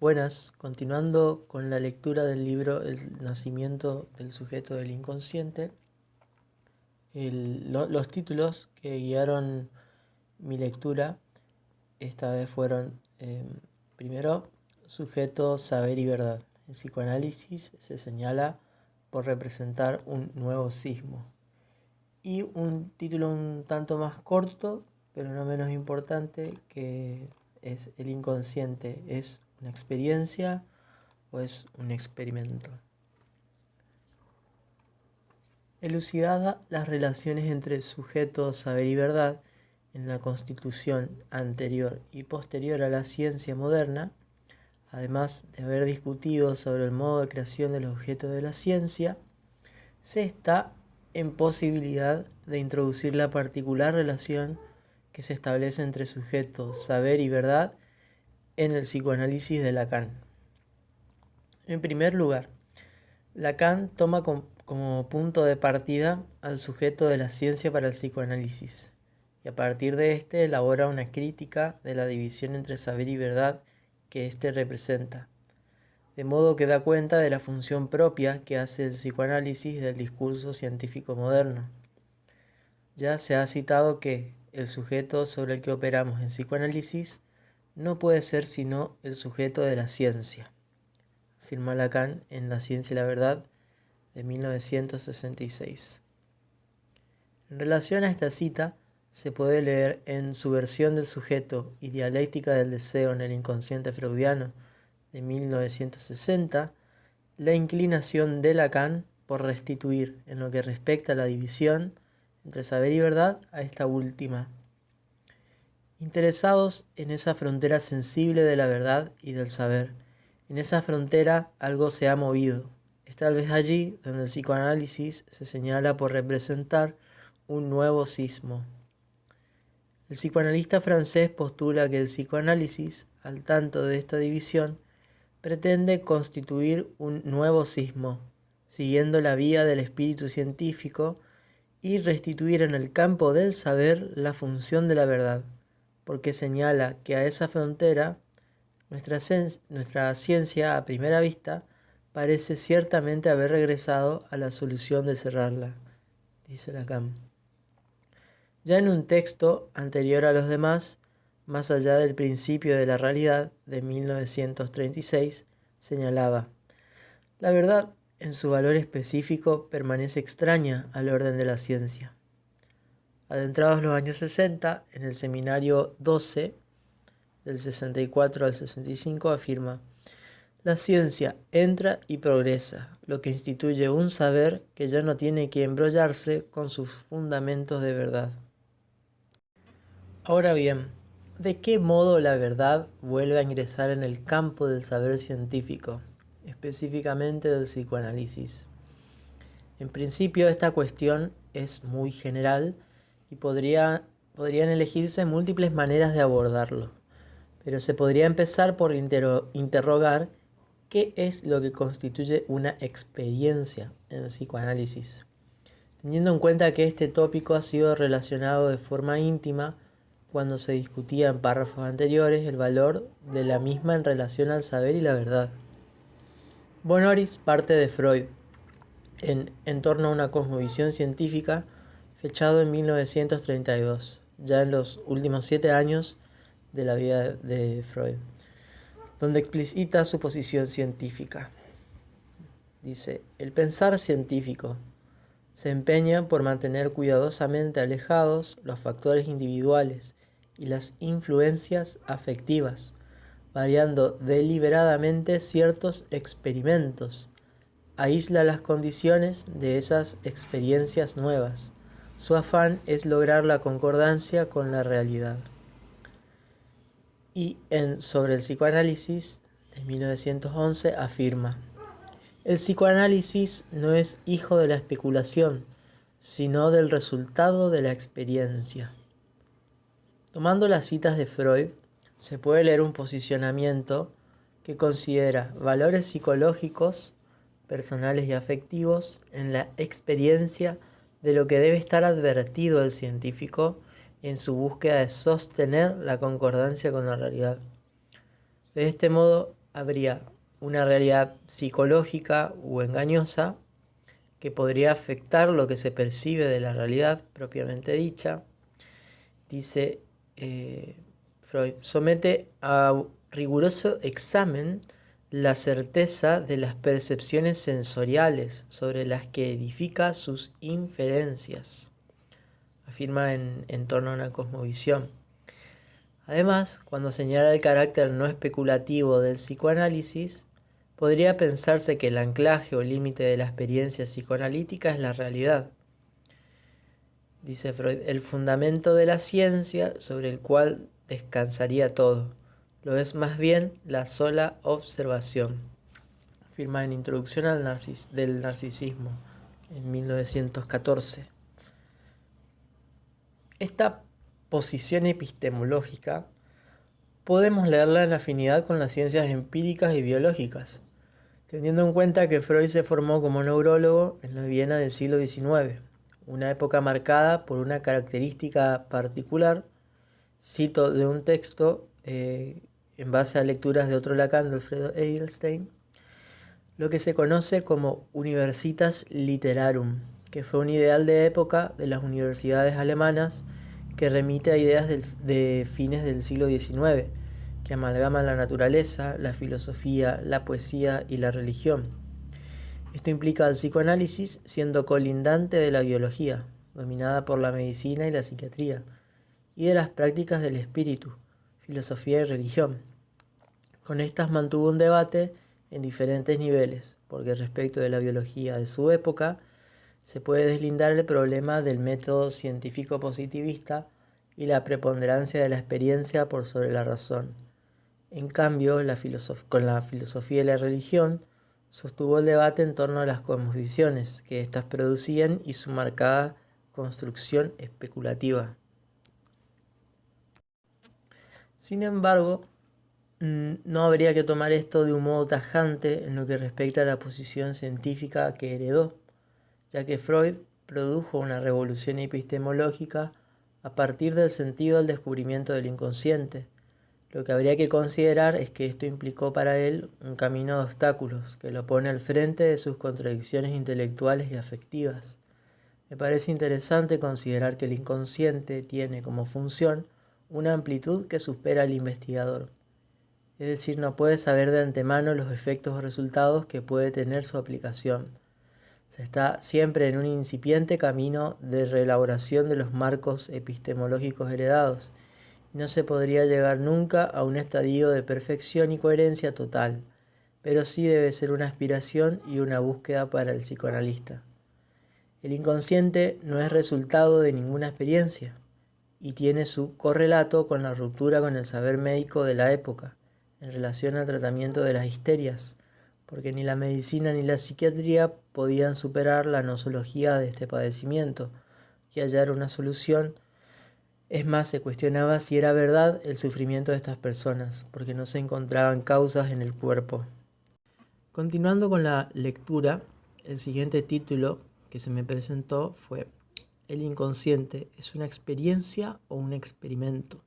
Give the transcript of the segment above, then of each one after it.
Buenas, continuando con la lectura del libro El nacimiento del sujeto del inconsciente, los títulos que guiaron mi lectura esta vez fueron, primero, sujeto, saber y verdad. El psicoanálisis se señala por representar un nuevo sismo. Y un título un tanto más corto, pero no menos importante, que es el inconsciente. ¿Es una experiencia o es un experimento? Elucidada las relaciones entre sujeto, saber y verdad en la constitución anterior y posterior a la ciencia moderna, además de haber discutido sobre el modo de creación del objeto de la ciencia, se está en posibilidad de introducir la particular relación que se establece entre sujeto, saber y verdad en el psicoanálisis de Lacan. En primer lugar, Lacan toma como punto de partida al sujeto de la ciencia para el psicoanálisis, y a partir de este elabora una crítica de la división entre saber y verdad que éste representa, de modo que da cuenta de la función propia que hace el psicoanálisis del discurso científico moderno. Ya se ha citado que el sujeto sobre el que operamos en psicoanálisis no puede ser sino el sujeto de la ciencia, afirma Lacan en La ciencia y la verdad de 1966. En relación a esta cita, se puede leer en Subversión del sujeto y dialéctica del deseo en el inconsciente freudiano de 1960, la inclinación de Lacan por restituir, en lo que respecta a la división entre saber y verdad, a esta última. Interesados en esa frontera sensible de la verdad y del saber, en esa frontera algo se ha movido. Es tal vez allí donde el psicoanálisis se señala por representar un nuevo sismo. El psicoanalista francés postula que el psicoanálisis, al tanto de esta división, pretende constituir un nuevo sismo, siguiendo la vía del espíritu científico, y restituir en el campo del saber la función de la verdad, porque señala que a esa frontera nuestra ciencia a primera vista parece ciertamente haber regresado a la solución de cerrarla, dice Lacan. Ya en un texto anterior a los demás, Más allá del principio de la realidad, de 1936, señalaba: la verdad, en su valor específico, permanece extraña al orden de la ciencia. Adentrados los años 60, en el seminario 12, del 64 al 65, afirma: la ciencia entra y progresa, lo que instituye un saber que ya no tiene que embrollarse con sus fundamentos de verdad. Ahora bien, ¿de qué modo la verdad vuelve a ingresar en el campo del saber científico, específicamente del psicoanálisis? En principio, esta cuestión es muy general y podrían elegirse múltiples maneras de abordarlo, pero se podría empezar por interrogar qué es lo que constituye una experiencia en el psicoanálisis, teniendo en cuenta que este tópico ha sido relacionado de forma íntima cuando se discutía en párrafos anteriores el valor de la misma en relación al saber y la verdad. Bonoris parte de Freud en torno a una cosmovisión científica, fechado en 1932, ya en los últimos 7 años de la vida de Freud, donde explicita su posición científica. Dice: el pensar científico se empeña por mantener cuidadosamente alejados los factores individuales y las influencias afectivas, variando deliberadamente ciertos experimentos. Aísla las condiciones de esas experiencias nuevas. Su afán es lograr la concordancia con la realidad. Y en Sobre el psicoanálisis, de 1911, afirma: el psicoanálisis no es hijo de la especulación, sino del resultado de la experiencia. Tomando las citas de Freud, se puede leer un posicionamiento que considera valores psicológicos, personales y afectivos en la experiencia de lo que debe estar advertido el científico en su búsqueda de sostener la concordancia con la realidad. De este modo, habría una realidad psicológica u engañosa que podría afectar lo que se percibe de la realidad propiamente dicha. Dice Freud, somete a riguroso examen la certeza de las percepciones sensoriales sobre las que edifica sus inferencias, afirma en torno a una cosmovisión. Además, cuando señala el carácter no especulativo del psicoanálisis, podría pensarse que el anclaje o límite de la experiencia psicoanalítica es la realidad. Dice Freud, el fundamento de la ciencia sobre el cual descansaría todo, lo es más bien la sola observación. Afirma en Introducción del Narcisismo, en 1914. Esta posición epistemológica podemos leerla en afinidad con las ciencias empíricas y biológicas, teniendo en cuenta que Freud se formó como neurólogo en la Viena del siglo XIX, una época marcada por una característica particular. Cito de un texto en base a lecturas de otro Lacan, de Alfredo Edelstein, lo que se conoce como Universitas Literarum, que fue un ideal de época de las universidades alemanas que remite a ideas de fines del siglo XIX, que amalgaman la naturaleza, la filosofía, la poesía y la religión. Esto implica al psicoanálisis siendo colindante de la biología, dominada por la medicina y la psiquiatría, y de las prácticas del espíritu, filosofía y religión. Con estas mantuvo un debate en diferentes niveles, porque respecto de la biología de su época, se puede deslindar el problema del método científico positivista y la preponderancia de la experiencia por sobre la razón. En cambio, con la filosofía y la religión, sostuvo el debate en torno a las cosmovisiones que éstas producían y su marcada construcción especulativa. Sin embargo, no habría que tomar esto de un modo tajante en lo que respecta a la posición científica que heredó, ya que Freud produjo una revolución epistemológica a partir del sentido del descubrimiento del inconsciente. Lo que habría que considerar es que esto implicó para él un camino de obstáculos que lo pone al frente de sus contradicciones intelectuales y afectivas. Me parece interesante considerar que el inconsciente tiene como función una amplitud que supera al investigador. Es decir, no puede saber de antemano los efectos o resultados que puede tener su aplicación. Se está siempre en un incipiente camino de reelaboración de los marcos epistemológicos heredados, y no se podría llegar nunca a un estadio de perfección y coherencia total, pero sí debe ser una aspiración y una búsqueda para el psicoanalista. El inconsciente no es resultado de ninguna experiencia, y tiene su correlato con la ruptura con el saber médico de la época, en relación al tratamiento de las histerias, porque ni la medicina ni la psiquiatría podían superar la nosología de este padecimiento, y hallar una solución. Es más, se cuestionaba si era verdad el sufrimiento de estas personas, porque no se encontraban causas en el cuerpo. Continuando con la lectura, el siguiente título que se me presentó fue ¿El inconsciente es una experiencia o un experimento?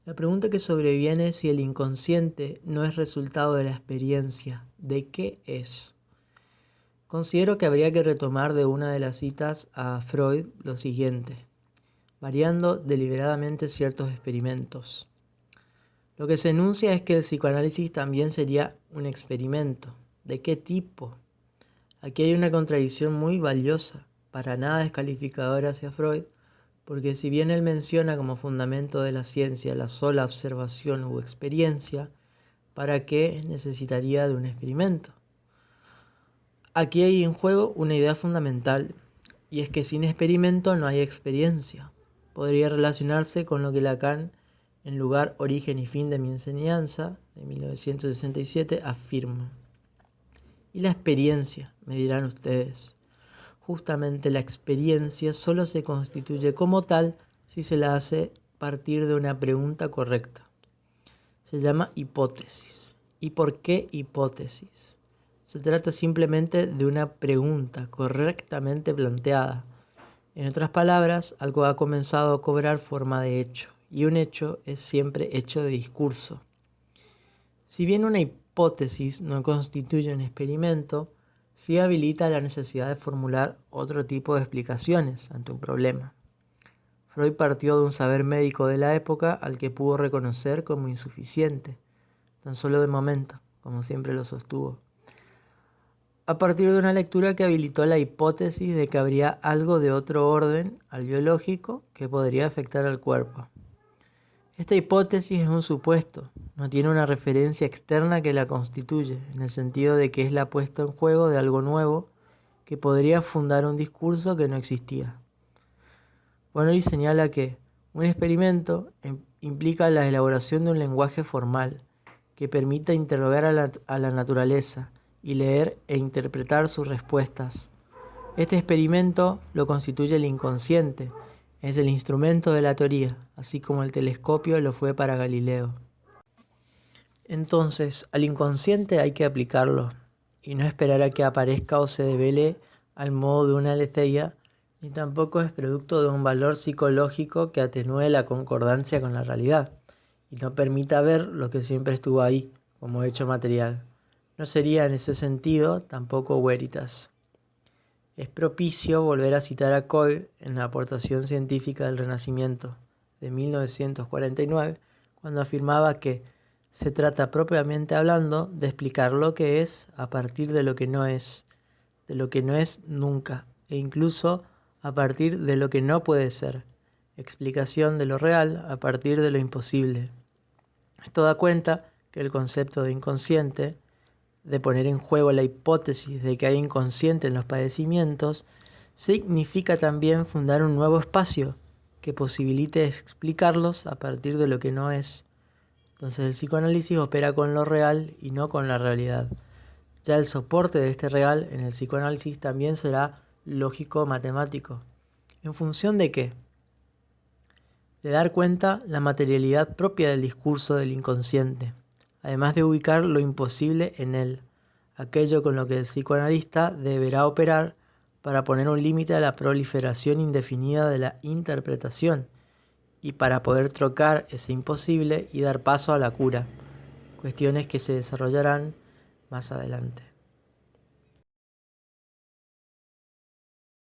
La pregunta que sobreviene es si el inconsciente no es resultado de la experiencia, ¿de qué es? Considero que habría que retomar de una de las citas a Freud lo siguiente: variando deliberadamente ciertos experimentos. Lo que se enuncia es que el psicoanálisis también sería un experimento. ¿De qué tipo? Aquí hay una contradicción muy valiosa, para nada descalificadora hacia Freud, porque si bien él menciona como fundamento de la ciencia la sola observación u experiencia, ¿para qué necesitaría de un experimento? Aquí hay en juego una idea fundamental, y es que sin experimento no hay experiencia. Podría relacionarse con lo que Lacan, en Lugar, Origen y Fin de mi Enseñanza, de 1967, afirma. ¿Y la experiencia?, me dirán ustedes. Justamente la experiencia solo se constituye como tal si se la hace partir de una pregunta correcta. Se llama hipótesis. ¿Y por qué hipótesis? Se trata simplemente de una pregunta correctamente planteada. En otras palabras, algo ha comenzado a cobrar forma de hecho, y un hecho es siempre hecho de discurso. Si bien una hipótesis no constituye un experimento, sí habilita la necesidad de formular otro tipo de explicaciones ante un problema. Freud partió de un saber médico de la época al que pudo reconocer como insuficiente, tan solo de momento, como siempre lo sostuvo, a partir de una lectura que habilitó la hipótesis de que habría algo de otro orden al biológico que podría afectar al cuerpo. Esta hipótesis es un supuesto, no tiene una referencia externa que la constituye, en el sentido de que es la puesta en juego de algo nuevo que podría fundar un discurso que no existía. Bonori señala que un experimento implica la elaboración de un lenguaje formal que permita interrogar a la naturaleza y leer e interpretar sus respuestas. Este experimento lo constituye el inconsciente, es el instrumento de la teoría, así como el telescopio lo fue para Galileo. Entonces, al inconsciente hay que aplicarlo, y no esperar a que aparezca o se devele al modo de una aletheia, ni tampoco es producto de un valor psicológico que atenúe la concordancia con la realidad, y no permita ver lo que siempre estuvo ahí, como hecho material. No sería en ese sentido tampoco veritas. Es propicio volver a citar a Coyle en la aportación científica del Renacimiento de 1949, cuando afirmaba que se trata propiamente hablando de explicar lo que es a partir de lo que no es nunca, e incluso a partir de lo que no puede ser, explicación de lo real a partir de lo imposible. Esto da cuenta que el concepto de inconsciente, de poner en juego la hipótesis de que hay inconsciente en los padecimientos, significa también fundar un nuevo espacio que posibilite explicarlos a partir de lo que no es. Entonces el psicoanálisis opera con lo real y no con la realidad. Ya el soporte de este real en el psicoanálisis también será lógico-matemático. ¿En función de qué? De dar cuenta la materialidad propia del discurso del inconsciente, además de ubicar lo imposible en él, aquello con lo que el psicoanalista deberá operar para poner un límite a la proliferación indefinida de la interpretación y para poder trocar ese imposible y dar paso a la cura, cuestiones que se desarrollarán más adelante.